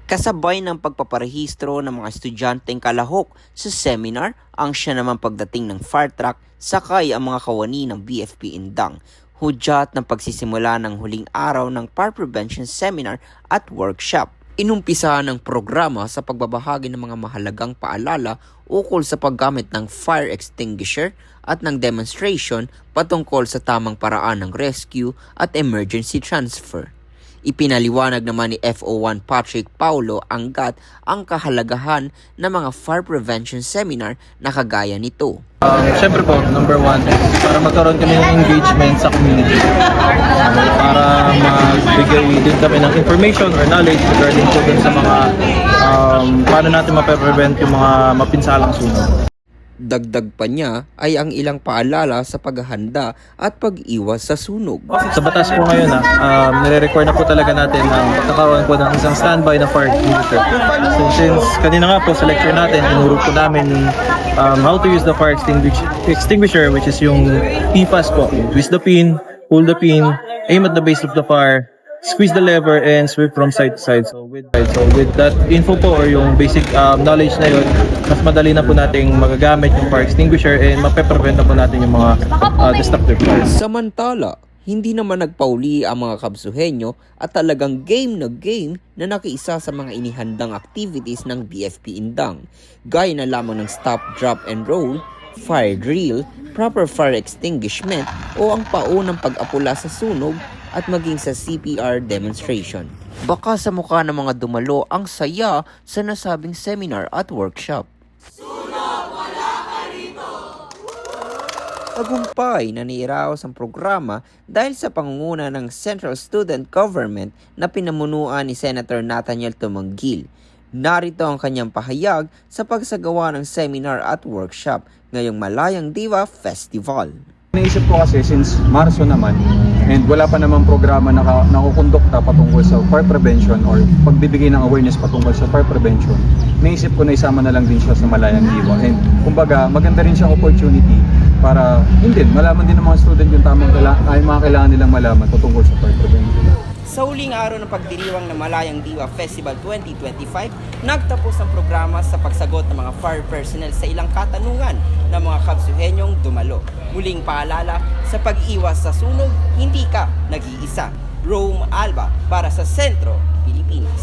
Kasabay ng pagpaparehistro ng mga estudyanteng kalahok sa seminar, ang siya naman pagdating ng fire truck, sakay ang mga kawani ng BFP Indang. Hudyat ng pagsisimula ng huling araw ng fire prevention seminar at workshop. Inumpisa ng programa sa pagbabahagi ng mga mahalagang paalala ukol sa paggamit ng fire extinguisher at ng demonstration patungkol sa tamang paraan ng rescue at emergency transfer. Ipinaliwanag naman ni FO1 Patrick Paulo Angat ang kahalagahan ng mga fire prevention seminar na kagaya nito. Siyempre po, number one, para magkaroon kami ng engagement sa community. Para magbigay din kami ng information or knowledge regarding po dun sa mga paano natin mape-prevent yung mga mapinsalang sunog. Dagdag pa niya ay ang ilang paalala sa paghahanda at pag-iwas sa sunog. Sa batas po ngayon, nire-require na po talaga natin ang pagkakaroon po ng isang standby na fire extinguisher. So since kanina nga po sa lecture natin, tinuro po namin how to use the fire extinguisher, which is yung PFAS po. Twist the pin, pull the pin, aim at the base of the fire, squeeze the lever, and sweep from side to side. So with that info po or yung basic knowledge na yun, mas madali na po nating magagamit yung fire extinguisher and mape-prevent na po natin yung mga destructive fires. Samantala, hindi naman nagpauli ang mga kabsuhenyo at talagang game na nakiisa sa mga inihandang activities ng BFP Indang. Gaya na lamang ng stop, drop and roll, fire drill, proper fire extinguishment o ang paunang pag-apula sa sunog at maging sa CPR demonstration. Baka sa mukha ng mga dumalo ang saya sa nasabing seminar at workshop. Sunog, wala ka rito! Tagumpay na niiraos ang programa dahil sa pangunguna ng Central Student Government na pinamunuan ni Senator Nathaniel Tumangil. Narito ang kanyang pahayag sa pagsagawa ng seminar at workshop ngayong Malayang Diwa Festival. Naisip ko kasi since Marso naman and wala pa namang programa na nakukondukta patungkol sa fire prevention or pagbibigay ng awareness patungkol sa fire prevention, naisip ko na isama na lang din siya sa Malayang Diwa. And kumbaga maganda rin siyang opportunity para malaman din ng mga student yung tamang mga kailangan nilang malaman patungkol sa fire prevention. Sa huling araw ng pagdiriwang ng Malayang Diwa Festival 2025, nagtapos ang programa sa pagsagot ng mga fire personnel sa ilang katanungan ng mga kabsuhenyong dumalo. Muling paalala, sa pag-iwas sa sunog, hindi ka nag-iisa. Rome Alba para sa Sentro, Pilipinas.